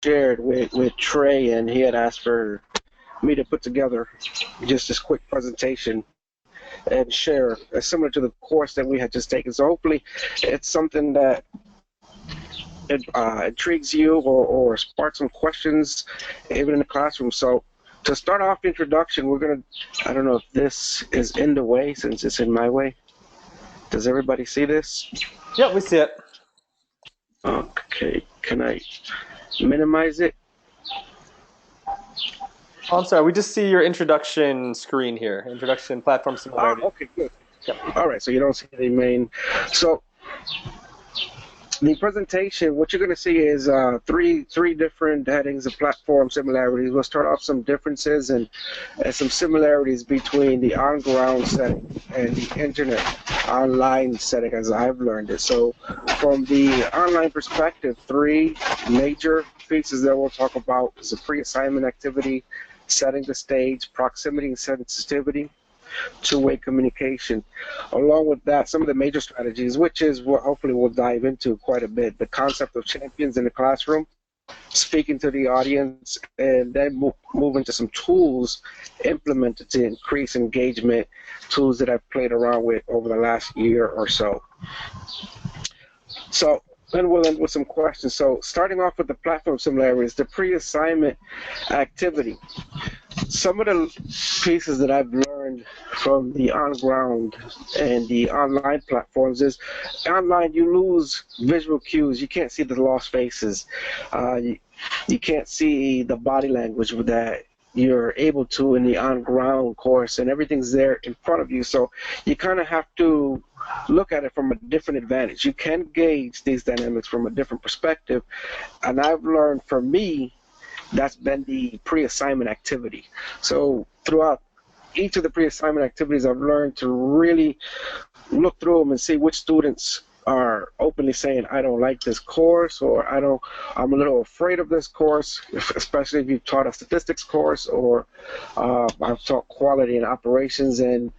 shared with Trey, and he had asked for me to put together just this quick presentation and share, similar to the course that we had just taken. So hopefully it's something that intrigues you or sparks some questions even in the classroom. So to start off the introduction, we're going to, I don't know if this is in the way since it's in my way. Does everybody see this? Yeah, we see it. Okay, can I minimize it? Oh, I'm sorry, we just see your introduction screen here. Introduction, platform similarity. Oh, okay, good. Yep. All right, so you don't see the main. So the presentation, what you're going to see is three different headings of platform similarities. We'll start off some differences and some similarities between the on-ground setting and the internet online setting as I've learned it. So from the online perspective, three major pieces that we'll talk about is the pre-assignment activity, setting the stage, proximity and sensitivity, two-way communication. Along with that, some of the major strategies, which is what hopefully we'll dive into quite a bit, the concept of champions in the classroom, speaking to the audience, and then move into some tools implemented to increase engagement, tools that I've played around with over the last year or so. So then we'll end with some questions. So starting off with the platform similarities, the pre-assignment activity. Some of the pieces that I've learned from the on-ground and the online platforms is online you lose visual cues. You can't see the lost faces. You can't see the body language that you're able to in the on-ground course, and everything's there in front of you. So you kind of have to look at it from a different advantage. You can gauge these dynamics from a different perspective, and I've learned, for me, that's been the pre-assignment activity. So throughout each of the pre-assignment activities, I've learned to really look through them and see which students are openly saying, I don't like this course, or I'm a little afraid of this course, especially if you've taught a statistics course, or I've taught quality and operations, and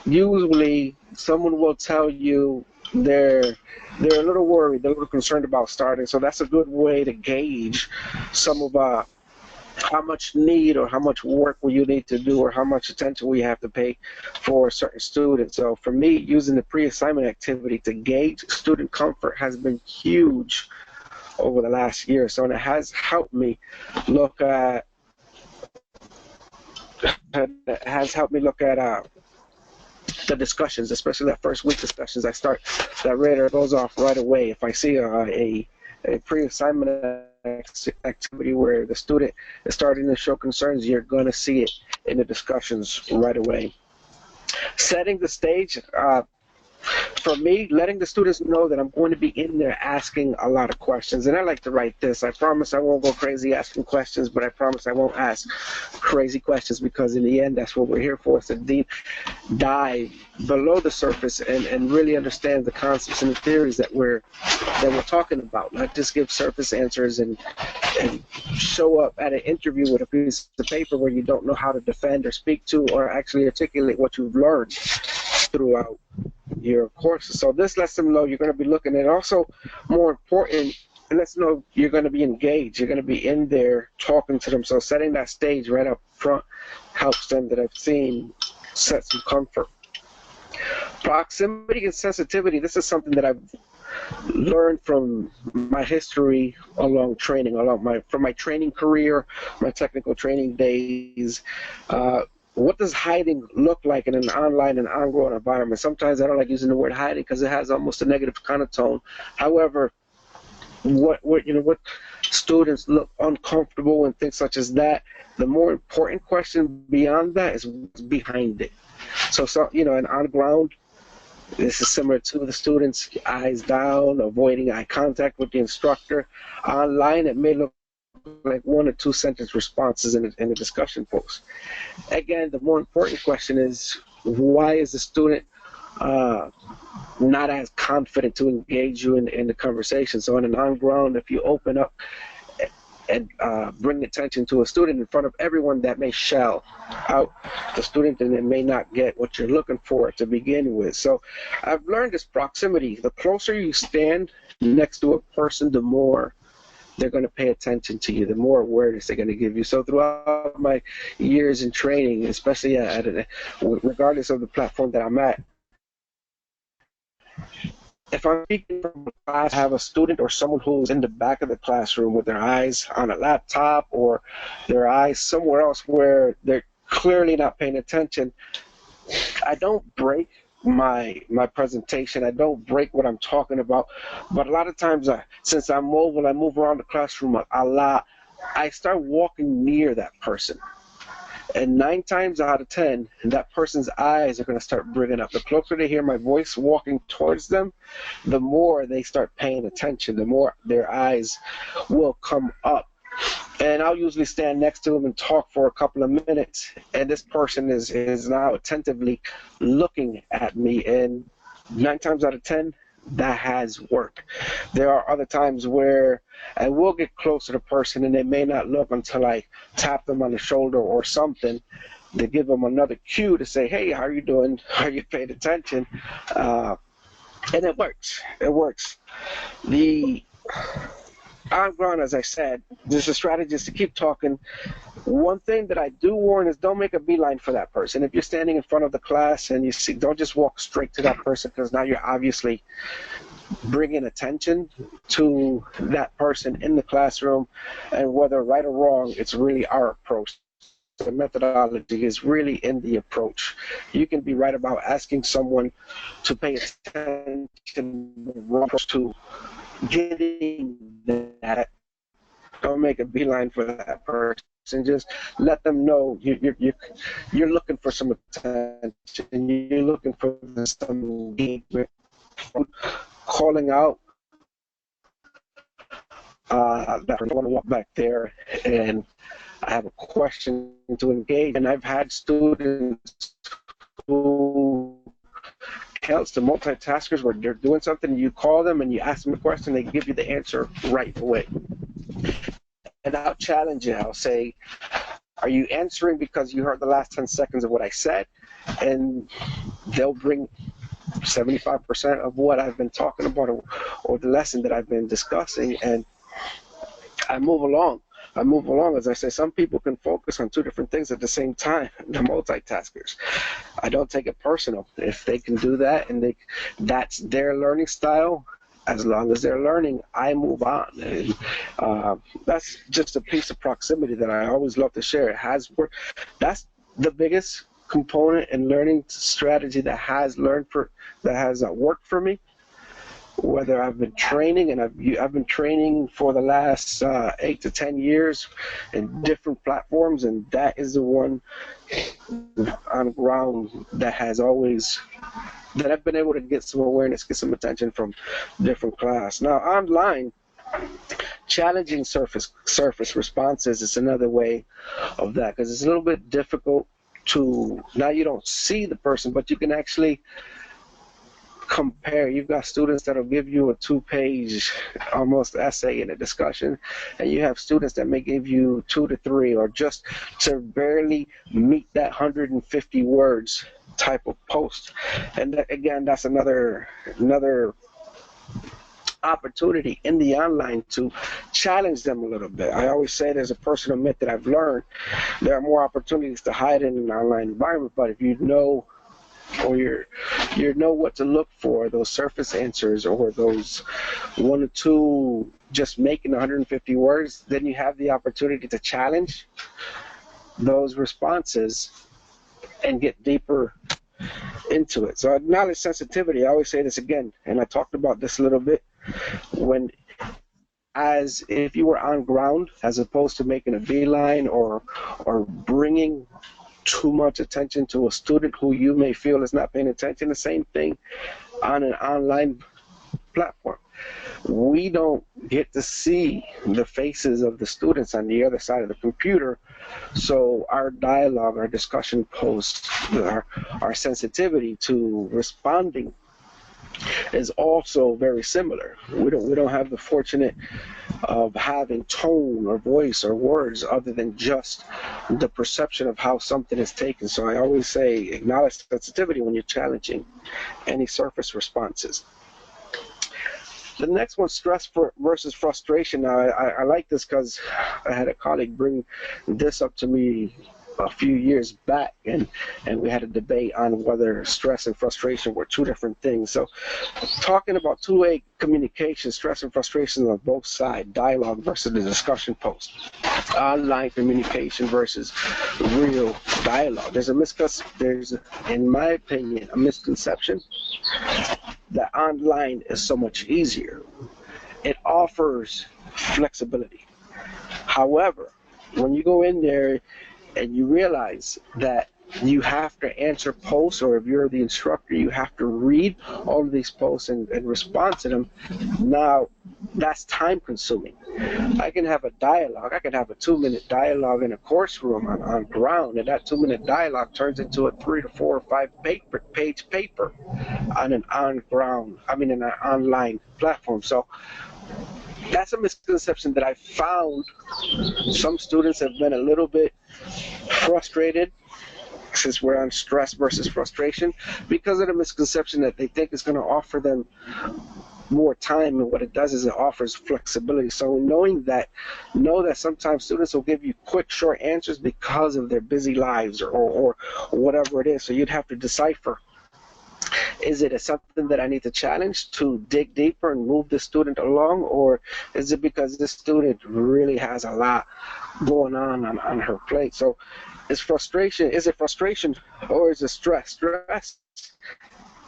usually someone will tell you they're a little worried, they're a little concerned about starting. So that's a good way to gauge some of how much need or how much work will you need to do, or how much attention we have to pay for certain students. So for me, using the pre-assignment activity to gauge student comfort has been huge over the last year. So, and it has helped me look at the discussions, especially that first week discussions. That radar goes off right away. If I see a pre-assignment activity where the student is starting to show concerns, you're going to see it in the discussions right away. Setting the stage, for me, letting the students know that I'm going to be in there asking a lot of questions. And I like to write this: I promise I won't go crazy asking questions, but I promise I won't ask crazy questions, because in the end, that's what we're here for, is to deep dive below the surface and really understand the concepts and the theories that we're talking about, not just give surface answers and show up at an interview with a piece of paper where you don't know how to defend or speak to or actually articulate what you've learned throughout your courses. So this lets them know you're going to be looking at. Also, more important, it lets them know you're going to be engaged. You're going to be in there talking to them. So setting that stage right up front helps them, that I've seen, set some comfort. Proximity and sensitivity, this is something that I've learned from my history along training, from my training career, my technical training days. What does hiding look like in an online and on-ground environment? Sometimes I don't like using the word hiding because it has almost a negative kind of tone. However, what students look uncomfortable and things such as that, the more important question beyond that is what's behind it. So an on-ground, this is similar to the students, eyes down, avoiding eye contact with the instructor. Online, it may look like 1 or 2 sentence responses in a discussion post. Again, the more important question is, why is the student not as confident to engage you in the conversation? So in an on-ground, if you open up and bring attention to a student in front of everyone, that may shell out the student and it may not get what you're looking for to begin with. So I've learned this proximity. The closer you stand next to a person, the more they're going to pay attention to you, the more awareness they're going to give you. So throughout my years in training, especially regardless of the platform that I'm at, if I'm speaking from a class, I have a student or someone who's in the back of the classroom with their eyes on a laptop or their eyes somewhere else where they're clearly not paying attention, I don't break my presentation. I don't break what I'm talking about. But a lot of times, since I'm mobile, I move around the classroom a lot. I start walking near that person. And 9 times out of 10, that person's eyes are going to start bringing up. The closer they hear my voice walking towards them, the more they start paying attention, the more their eyes will come up. And I'll usually stand next to them and talk for a couple of minutes, and this person is now attentively looking at me, and 9 times out of 10, that has worked. There are other times where I will get close to the person and they may not look until I tap them on the shoulder or something to give them another cue to say, hey, how are you doing? Are you paying attention? And it works. It works. The on ground, as I said, there's a strategy is to keep talking. One thing that I do warn is don't make a beeline for that person. If you're standing in front of the class and you see, don't just walk straight to that person, because now you're obviously bringing attention to that person in the classroom. And whether right or wrong, it's really our approach. The methodology is really in the approach. You can be right about asking someone to pay attention, wrong to getting that. Don't make a beeline for that person. Just let them know you're looking for some attention. You're looking for some engagement. Calling out that I want to walk back there, and I have a question to engage. And I've had students who counts to multitaskers where they're doing something, you call them and you ask them a question, they give you the answer right away. And I'll challenge you. I'll say, are you answering because you heard the last 10 seconds of what I said? And they'll bring 75% of what I've been talking about or the lesson that I've been discussing, and I move along. As I say, some people can focus on 2 different things at the same time, the multitaskers. I don't take it personal. If they can do that and that's their learning style, as long as they're learning, I move on. And, that's just a piece of proximity that I always love to share. It has worked. That's the biggest component in learning strategy that has worked for me. Whether I've been training, and I've been training for the last 8 to 10 years in different platforms, and that is the one on ground that has always, that I've been able to get some awareness, get some attention from different class. Now online, challenging surface responses is another way of that, because it's a little bit difficult to, now you don't see the person, but you can actually compare. You've got students that'll give you a 2-page almost essay in a discussion, and you have students that may give you 2 to 3, or just to barely meet that 150 words type of post. And that, again, that's another opportunity in the online to challenge them a little bit. I always say there's a personal myth that I've learned. There are more opportunities to hide in an online environment, but if you know, or you know what to look for, those surface answers or those 1 or 2 just making 150 words, then you have the opportunity to challenge those responses and get deeper into it. So knowledge sensitivity, I always say this again, and I talked about this a little bit, as if you were on ground, as opposed to making a beeline or bringing too much attention to a student who you may feel is not paying attention. The same thing on an online platform. We don't get to see the faces of the students on the other side of the computer, so our dialogue, our discussion posts, our sensitivity to responding is also very similar. We don't have the fortunate of having tone or voice or words other than just the perception of how something is taken. So I always say acknowledge sensitivity when you're challenging any surface responses. The next one, versus frustration. Now, I like this because I had a colleague bring this up to me a few years back, and we had a debate on whether stress and frustration were two different things. So talking about two-way communication, stress and frustration on both sides, dialogue versus the discussion post, online communication versus real dialogue. There's, in my opinion, a misconception that online is so much easier. It offers flexibility. However, when you go in there and you realize that you have to answer posts, or if you're the instructor, you have to read all of these posts and respond to them. Now, that's time consuming. I can have a dialogue. I can have a 2-minute dialogue in a course room on ground, and that 2-minute dialogue turns into a 3 to 4 or 5 page paper on an in an online platform. So that's a misconception that I found some students have been a little bit frustrated, since we're on stress versus frustration, because of the misconception that they think it's going to offer them more time, and what it does is it offers flexibility. So know that sometimes students will give you quick, short answers because of their busy lives or whatever it is. So you'd have to decipher, is it something that I need to challenge to dig deeper and move the student along, or is it because this student really has a lot going on her plate? So is it frustration or is it stress? Stress,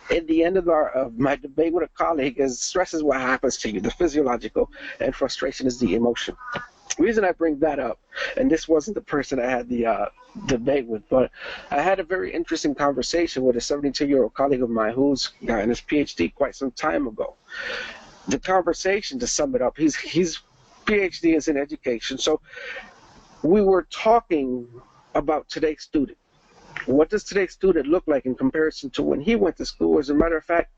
at the end of my debate with a colleague, is stress is what happens to you, the physiological, and frustration is the emotion. The reason I bring that up, and this wasn't the person I had the debate with, but I had a very interesting conversation with a 72-year-old colleague of mine who's gotten his PhD quite some time ago. The conversation, to sum it up, his PhD is in education, so we were talking about today's student. What does today's student look like in comparison to when he went to school? As a matter of fact,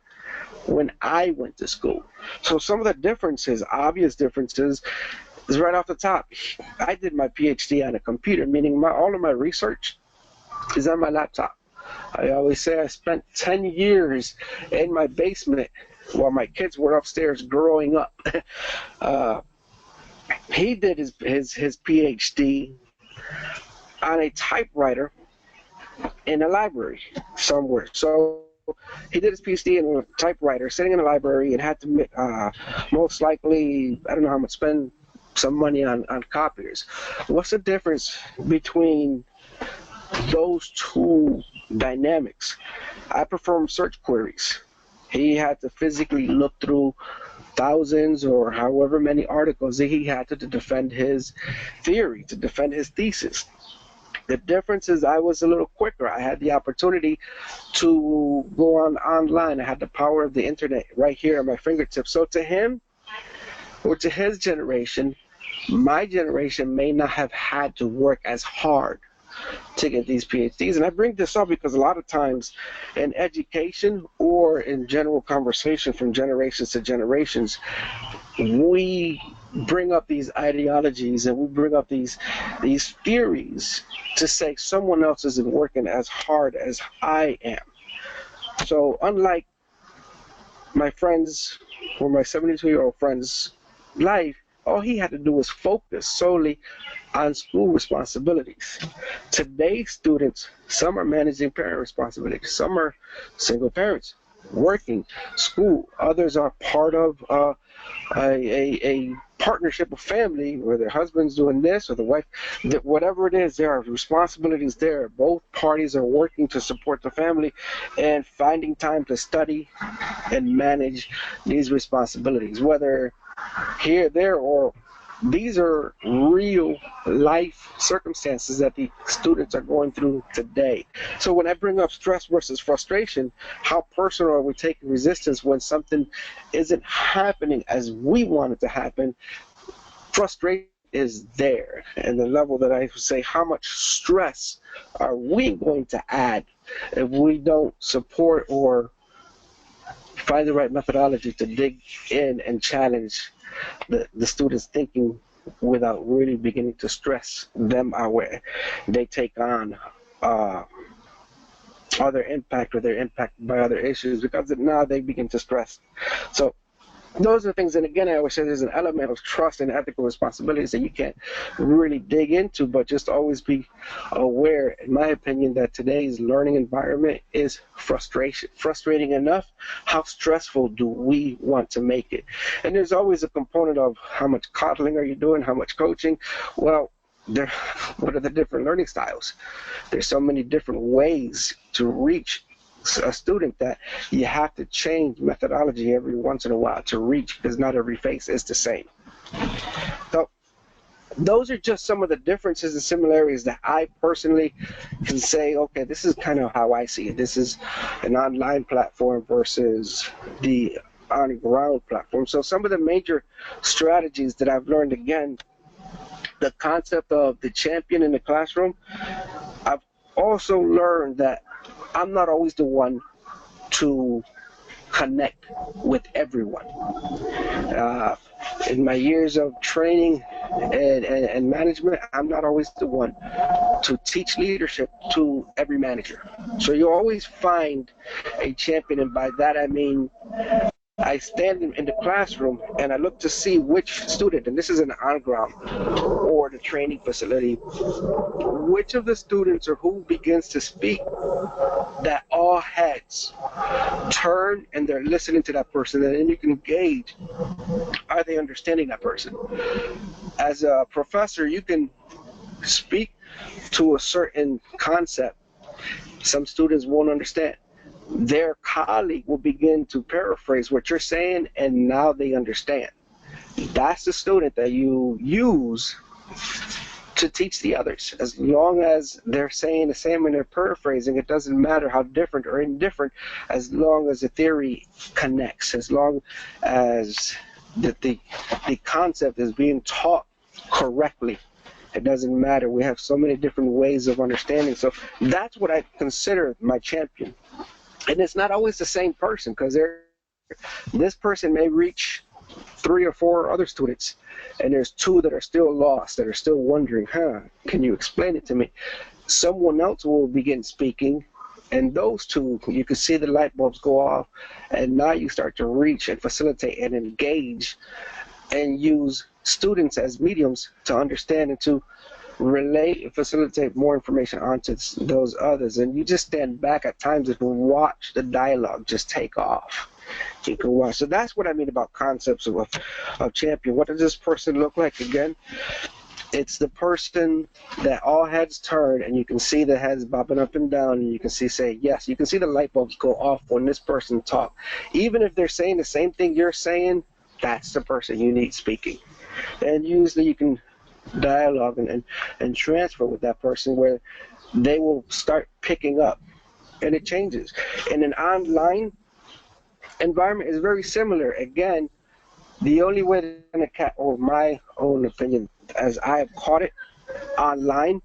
when I went to school. So some of the differences, obvious differences, is right off the top. I did my PhD on a computer, meaning all of my research is on my laptop. I always say I spent 10 years in my basement while my kids were upstairs growing up. He did his PhD on a typewriter in a library somewhere. So he did his PhD in a typewriter, sitting in a library, and had to most likely, I don't know how much, spend some money on copiers. What's the difference between those two dynamics? I perform search queries. He had to physically look through thousands or however many articles that he had to defend his theory, to defend his thesis. The difference is I was a little quicker. I had the opportunity to go online. I had the power of the internet right here at my fingertips. So to him, or to his generation, my generation may not have had to work as hard to get these PhDs. And I bring this up because a lot of times in education or in general conversation from generations to generations, we bring up these ideologies and we bring up these theories to say someone else isn't working as hard as I am. So unlike my friends, or my 72-year-old friend's life, all he had to do was focus solely on school responsibilities. Today's students, some are managing parent responsibilities, some are single parents working, school, others are part of a partnership of family where their husband's doing this or the wife, whatever it is, there are responsibilities there. Both parties are working to support the family and finding time to study and manage these responsibilities, whether here, there, or these are real life circumstances that the students are going through today. So when I bring up stress versus frustration, how personal are we taking resistance when something isn't happening as we want it to happen? Frustration is there, and the level that I say, how much stress are we going to add if we don't support or find the right methodology to dig in and challenge the students' thinking without really beginning to stress them out where they take on other impact or they're impacted by other issues, because now they begin to stress. So those are the things, and again, I always say there's an element of trust and ethical responsibilities that you can't really dig into, but just always be aware, in my opinion, that today's learning environment is frustrating enough. How stressful do we want to make it? And there's always a component of how much coddling are you doing, how much coaching. Well, what are the different learning styles? There's so many different ways to reach a student that you have to change methodology every once in a while to reach, because not every face is the same. So those are just some of the differences and similarities that I personally can say, okay, this is kind of how I see it. This is an online platform versus the on-ground platform. So some of the major strategies that I've learned, again, the concept of the champion in the classroom. I've also learned that I'm not always the one to connect with everyone. In my years of training and management, I'm not always the one to teach leadership to every manager. So you always find a champion, and by that I mean I stand in the classroom and I look to see which student, and this is an on-ground or the training facility, which of the students or who begins to speak, that all heads turn and they're listening to that person, and then you can gauge, are they understanding that person? As a professor, you can speak to a certain concept. Some students won't understand. Their colleague will begin to paraphrase what you're saying, and now they understand. That's the student that you use to teach the others. As long as they're saying the same and they're paraphrasing, it doesn't matter how different or indifferent, as long as the theory connects, as long as the concept is being taught correctly. It doesn't matter. We have so many different ways of understanding. So that's what I consider my champion. And it's not always the same person, because this person may reach 3 or 4 other students, and there's 2 that are still lost, that are still wondering, can you explain it to me? Someone else will begin speaking, and those 2, you can see the light bulbs go off, and now you start to reach and facilitate and engage and use students as mediums to understand and to relate and facilitate more information onto those others. And you just stand back at times and watch the dialogue just take off. You can watch. So that's what I mean about concepts of champion. What does this person look like again? It's the person that all heads turn, and you can see the heads bobbing up and down, and you can see say yes. You can see the light bulbs go off when this person talks. Even if they're saying the same thing you're saying, that's the person you need speaking. And usually you can dialogue and transfer with that person, where they will start picking up, and it changes. In an online environment is very similar. Again, the only way to or my own opinion, as I have caught it online,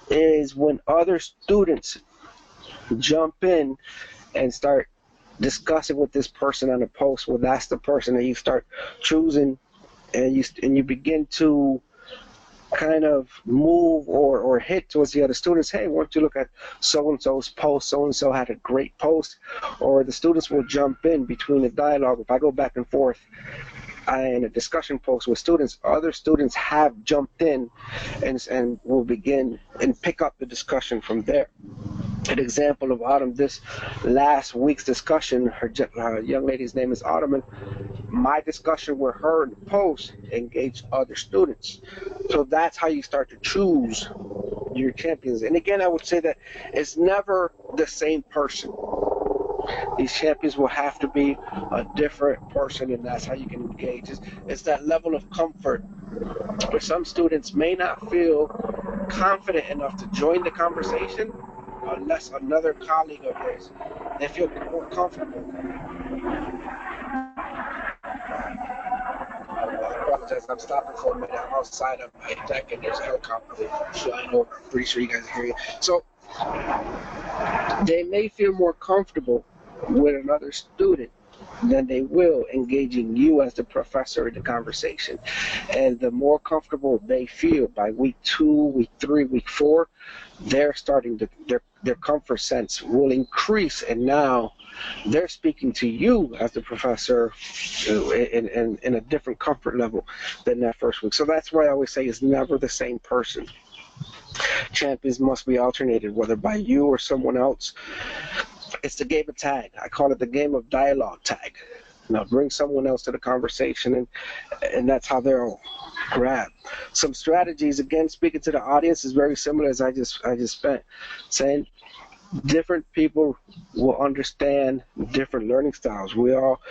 is when other students jump in and start discussing with this person on a post. Well, that's the person that you start choosing, and you begin to kind of move or hit towards the other students. Hey, why don't you look at so-and-so's post? So-and-so had a great post. Or the students will jump in between the dialogue. If I go back and forth in a discussion post with students, other students have jumped in and will begin and pick up the discussion from there. An example of Autumn, this last week's discussion, her young lady's name is Autumn, and my discussion with her in the post engaged other students. So that's how you start to choose your champions. And again, I would say that it's never the same person. These champions will have to be a different person, and that's how you can engage. It's that level of comfort where some students may not feel confident enough to join the conversation unless another colleague of theirs, they feel more comfortable. I apologize, I'm stopping for a minute. I'm outside of my deck and there's a helicopter flying over. I'm pretty sure you guys hear it. So they may feel more comfortable with another student than they will engaging you as the professor in the conversation. And the more comfortable they feel by week 2, week 3, week 4, they're starting to their comfort sense will increase, and now they're speaking to you as the professor in a different comfort level than that first week. So that's why I always say it's never the same person. Champions must be alternated, whether by you or someone else. It's the game of tag. I call it the game of dialogue tag. Now bring someone else to the conversation, and that's how they'll grab. Some strategies, again, speaking to the audience is very similar as I just spent saying. Different people will understand different learning styles. We all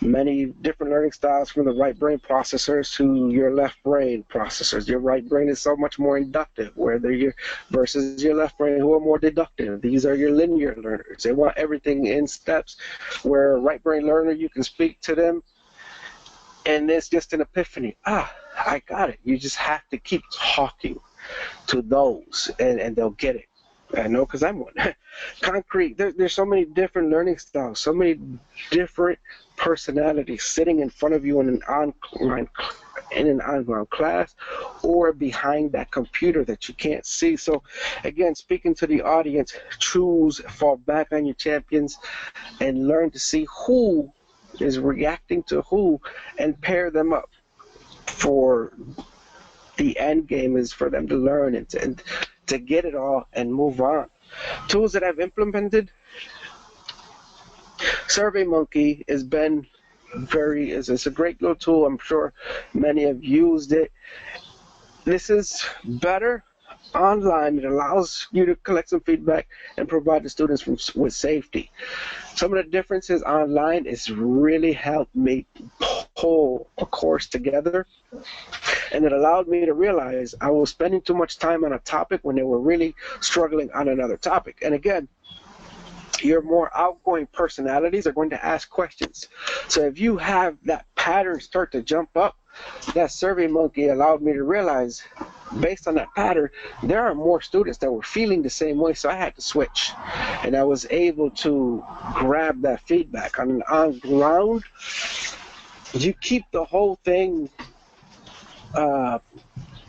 many different learning styles, from the right brain processors to your left brain processors. Your right brain is so much more inductive, whether you're versus your left brain who are more deductive. These are your linear learners. They want everything in steps, where a right brain learner, you can speak to them and it's just an epiphany. I got it. You just have to keep talking to those and they'll get it. I know, because I'm one. Concrete, there's so many different learning styles, so many different personalities sitting in front of you in an online class or behind that computer that you can't see. So again, speaking to the audience, fall back on your champions and learn to see who is reacting to who and pair them up. For the end game is for them to learn and to get it all and move on. Tools that I've implemented, SurveyMonkey has been it's a great little tool. I'm sure many have used it. This is better online. It allows you to collect some feedback and provide the students with safety. Some of the differences online is really helped me pull a course together, and it allowed me to realize I was spending too much time on a topic when they were really struggling on another topic. And again, your more outgoing personalities are going to ask questions. So if you have that pattern start to jump up, that SurveyMonkey allowed me to realize, based on that pattern, there are more students that were feeling the same way, so I had to switch. And I was able to grab that feedback. On ground, you keep the whole thing,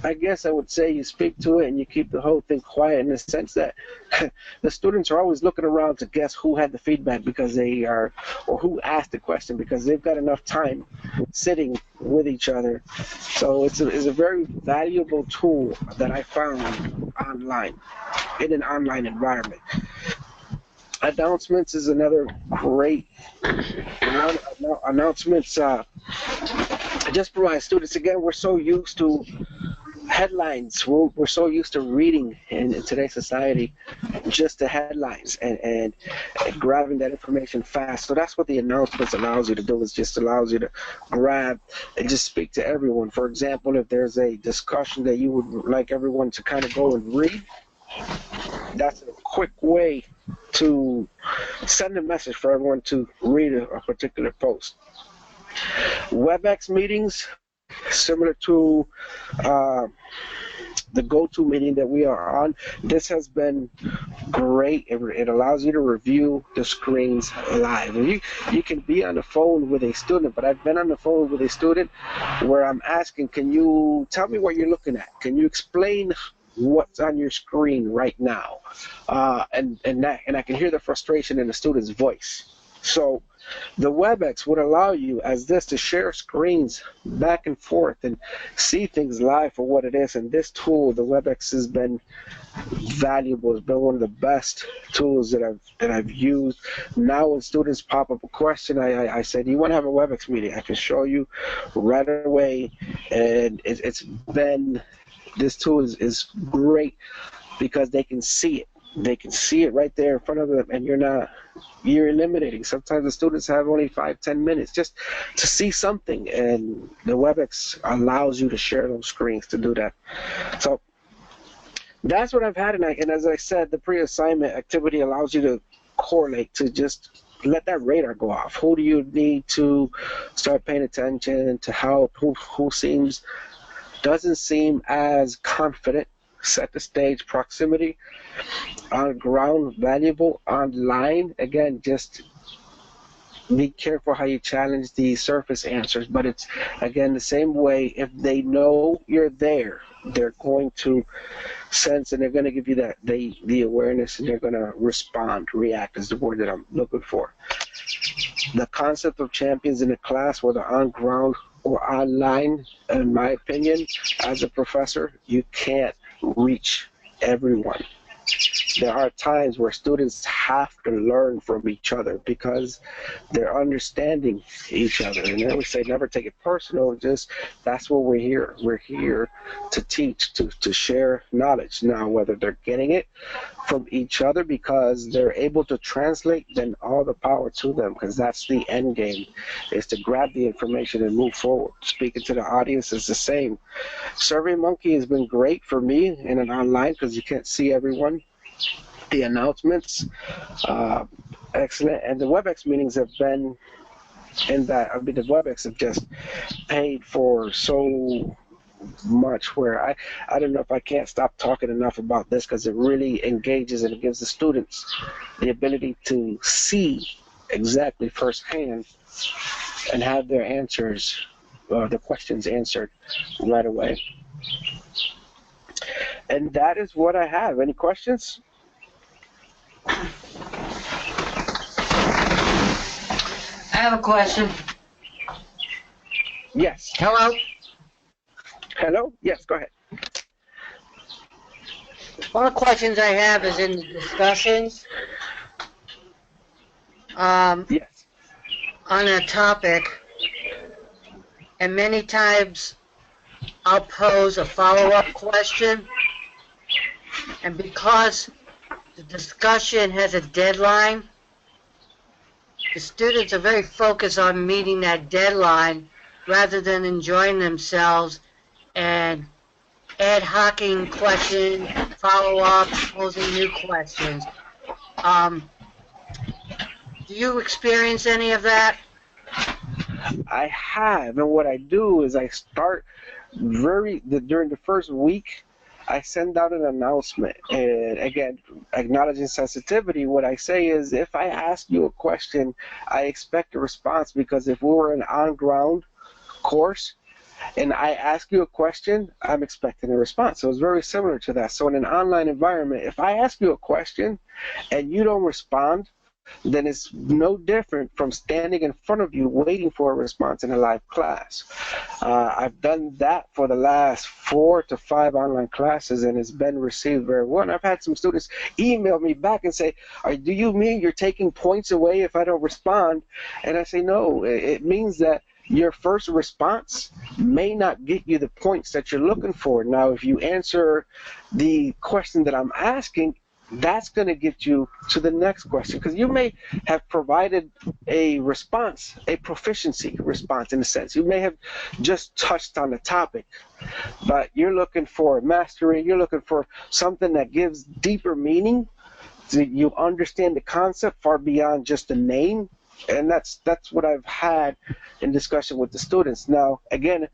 I guess I would say you speak to it and you keep the whole thing quiet, in the sense that the students are always looking around to guess who had the feedback because they are, or who asked the question, because they've got enough time sitting with each other. So it's a very valuable tool that I found online, in an online environment. Announcements is another great one. Announcements just provide students, again, we're so used to headlines. We're so used to reading in today's society just the headlines and grabbing that information fast. So that's what the announcements allows you to do, is just allows you to grab and just speak to everyone. For example, if there's a discussion that you would like everyone to kind of go and read, that's a quick way to send a message for everyone to read a particular post. WebEx meetings, similar to the go-to meeting that we are on. This has been great. It allows you to review the screens live. You can be on the phone with a student, but I've been on the phone with a student where I'm asking, can you tell me what you're looking at? Can you explain what's on your screen right now? And I can hear the frustration in the student's voice. So the WebEx would allow you, as this, to share screens back and forth and see things live for what it is. And this tool, the WebEx, has been valuable. It's been one of the best tools that I've used. Now when students pop up a question, I said, you want to have a WebEx meeting? I can show you right away. And it's been, this tool is great because they can see it. They can see it right there in front of them, and you're eliminating. Sometimes the students have only 5-10 minutes just to see something, and the WebEx allows you to share those screens to do that. So that's what I've had, and as I said, the pre-assignment activity allows you to correlate, to just let that radar go off. Who do you need to start paying attention to help? Who doesn't seem as confident? Set the stage. Proximity, on ground, valuable. Online, again, just be careful how you challenge the surface answers. But it's, again, the same way. If they know you're there, they're going to sense and they're going to give you that the awareness, and they're going to respond. React is the word that I'm looking for. The concept of champions in a class, whether on ground or online, in my opinion, as a professor, you can't reach everyone. There are times where students have to learn from each other because they're understanding each other. And I always say, never take it personal. Just, that's what we're here. We're here to teach, to share knowledge. Now, whether they're getting it from each other because they're able to translate, then all the power to them, because that's the end game, is to grab the information and move forward. Speaking to the audience is the same. SurveyMonkey has been great for me in an online because you can't see everyone. The announcements, excellent, and the WebEx meetings have been in that. I mean, the WebEx have just paid for so much. Where I don't know if I can't stop talking enough about this because it really engages and it gives the students the ability to see exactly firsthand and have their answers, the questions answered right away. And that is what I have. Any questions? I have a question. Yes. Hello? Hello? Yes, go ahead. One of the questions I have is in the discussions. Yes. On a topic, and many times I'll pose a follow-up question, and because the discussion has a deadline, the students are very focused on meeting that deadline rather than enjoying themselves and ad hocing questions, follow-ups, posing new questions. Do you experience any of that? I have, and what I do is I start during the first week, I send out an announcement, and again, acknowledging sensitivity, what I say is, if I ask you a question, I expect a response, because if we were an on-ground course, and I ask you a question, I'm expecting a response. So it's very similar to that. So in an online environment, if I ask you a question and you don't respond, then it's no different from standing in front of you waiting for a response in a live class. I've done that for the last 4 to 5 online classes, and it's been received very well. And I've had some students email me back and say, do you mean you're taking points away if I don't respond? And I say, no, it means that your first response may not get you the points that you're looking for. Now, if you answer the question that I'm asking, that's going to get you to the next question, because you may have provided a response, a proficiency response in a sense. You may have just touched on the topic, but you're looking for mastery, you're looking for something that gives deeper meaning, so you understand the concept far beyond just the name. And that's what I've had in discussion with the students. Now, again,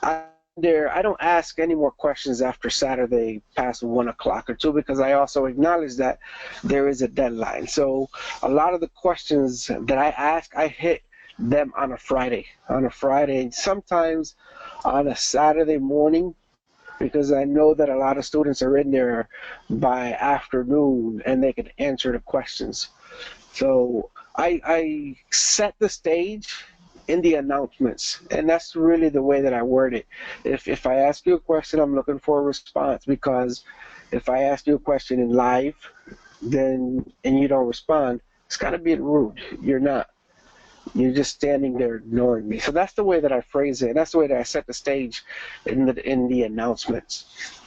I don't ask any more questions after Saturday past 1 o'clock or 2, because I also acknowledge that there is a deadline. So a lot of the questions that I ask, I hit them on a Friday, and sometimes on a Saturday morning, because I know that a lot of students are in there by afternoon and they can answer the questions. So I set the stage in the announcements, and that's really the way that I word it. If I ask you a question, I'm looking for a response, because if I ask you a question in live, and you don't respond, it's got to be rude. You're not. You're just standing there ignoring me. So that's the way that I phrase it, and that's the way that I set the stage in the announcements.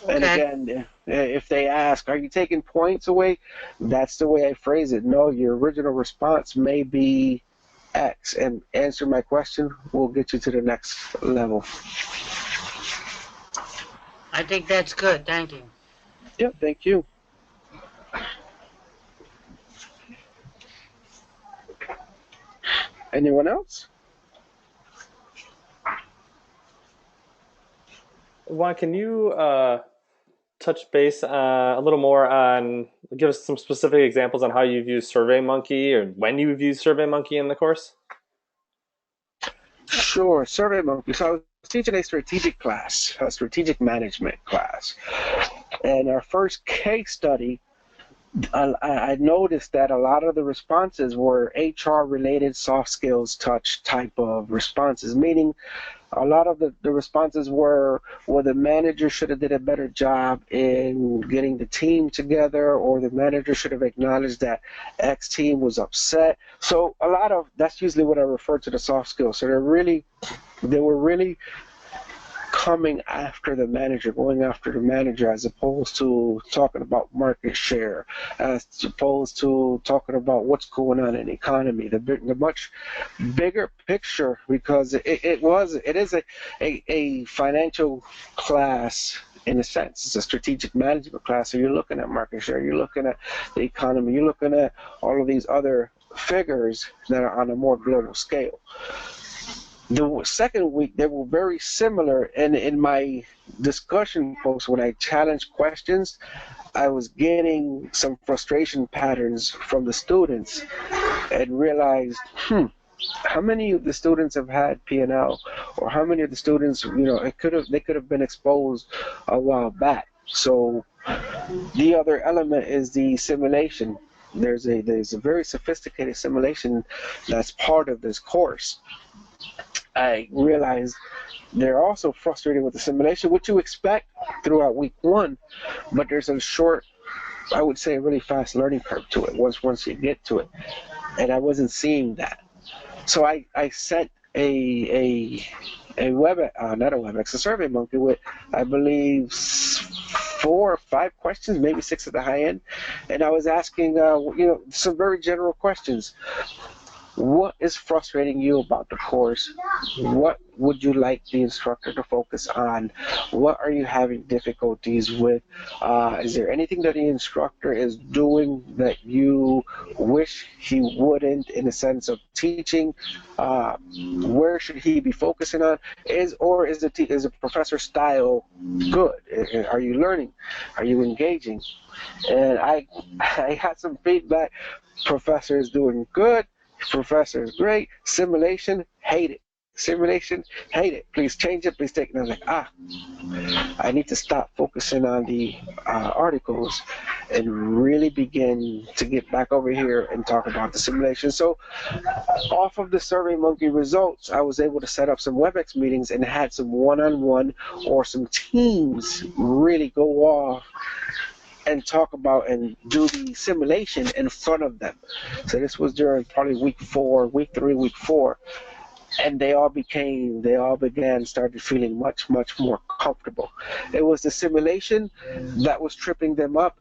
Okay. And again, if they ask, are you taking points away? That's the way I phrase it. No, your original response may be X, and answer my question will get you to the next level. I think that's good. Thank you. Yeah, thank you. Anyone else? Juan, can you touch base a little more on, give us some specific examples on how you've used SurveyMonkey or when you've used SurveyMonkey in the course? Sure, SurveyMonkey. So I was teaching a strategic class, a strategic management class. And our first case study, I noticed that a lot of the responses were HR-related, soft skills, touch type of responses, meaning a lot of the responses were, well, the manager should have did a better job in getting the team together, or the manager should have acknowledged that X team was upset. So a lot of, that's usually what I refer to the soft skills. So they were really coming after the manager, going after the manager, as opposed to talking about market share, as opposed to talking about what's going on in the economy, the much bigger picture, because it is a financial class. In a sense, it's a strategic management class, so you're looking at market share, you're looking at the economy, you're looking at all of these other figures that are on a more global scale. The second week, they were very similar, and in my discussion posts, when I challenged questions, I was getting some frustration patterns from the students, and realized, how many of the students have had P&L, or how many of the students, they could have been exposed a while back. So the other element is the simulation. There's a very sophisticated simulation that's part of this course. I realized they're also frustrated with the simulation, which you expect throughout week one, but there's a short, I would say, a really fast learning curve to it once you get to it, and I wasn't seeing that. So I sent a SurveyMonkey with, I believe, 4 or 5 questions, maybe 6 at the high end, and I was asking, some very general questions. What is frustrating you about the course? What would you like the instructor to focus on? What are you having difficulties with? Is there anything that the instructor is doing that you wish he wouldn't, in the sense of teaching? Where should he be focusing on? Is the professor style good? Are you learning? Are you engaging? And I had some feedback. Professor is doing good. Professor is great. Simulation, hate it. Simulation, hate it. Please change it. Please take it. And I was like, I need to stop focusing on the articles and really begin to get back over here and talk about the simulation. So off of the SurveyMonkey results, I was able to set up some WebEx meetings and had some one-on-one or some teams really go off and talk about and do the simulation in front of them. So this was during probably week 4, week 3, week 4. And they all started feeling much, much more comfortable. It was the simulation that was tripping them up,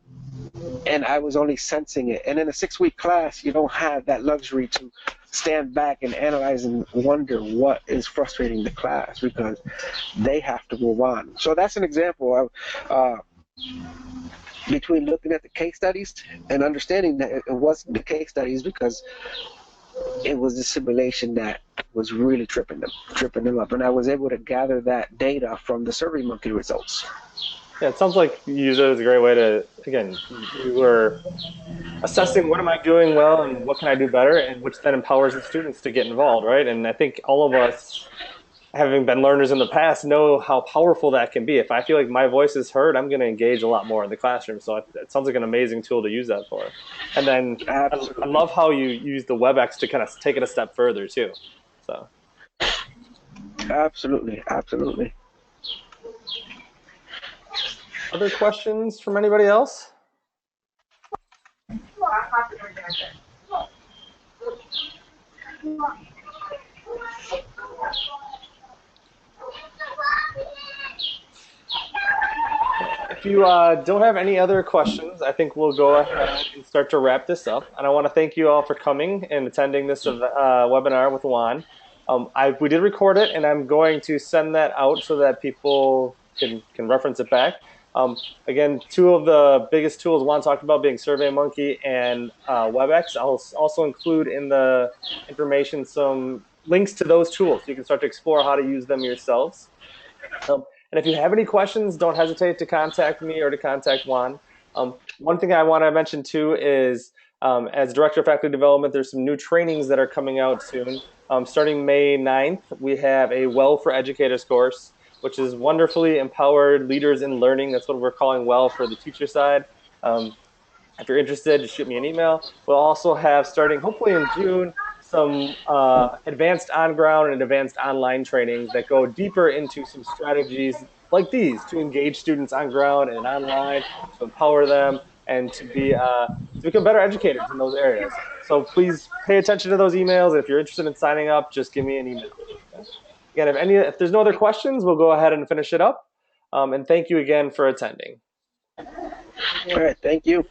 and I was only sensing it. And in a 6-week class, you don't have that luxury to stand back and analyze and wonder what is frustrating the class, because they have to move on. So that's an example of between looking at the case studies and understanding that it wasn't the case studies, because it was the simulation that was really tripping them up, and I was able to gather that data from the SurveyMonkey results. Yeah, it sounds like you used it as a great way to, again, you were assessing what am I doing well and what can I do better, and which then empowers the students to get involved, right? And I think all of us, having been learners in the past, know how powerful that can be. If I feel like my voice is heard, I'm going to engage a lot more in the classroom. So it sounds like an amazing tool to use that for. And then I love how you use the WebEx to kind of take it a step further too. So Absolutely. Other questions from anybody else? If you don't have any other questions, I think we'll go ahead and start to wrap this up. And I want to thank you all for coming and attending this webinar with Juan. We did record it, and I'm going to send that out so that people can reference it back. Again, 2 of the biggest tools Juan talked about being SurveyMonkey and WebEx. I'll also include in the information some links to those tools so you can start to explore how to use them yourselves. And if you have any questions, don't hesitate to contact me or to contact Juan. One thing I want to mention too is as Director of Faculty Development, there's some new trainings that are coming out soon. Starting May 9th, we have a Well for Educators course, which is wonderfully empowered leaders in learning. That's what we're calling Well for the teacher side. If you're interested, just shoot me an email. We'll also have, starting hopefully in June, some advanced on-ground and advanced online trainings that go deeper into some strategies like these to engage students on ground and online, to empower them, and to become better educators in those areas. So please pay attention to those emails. And if you're interested in signing up, just give me an email. Okay? Again, if there's no other questions, we'll go ahead and finish it up. And thank you again for attending. All right, thank you.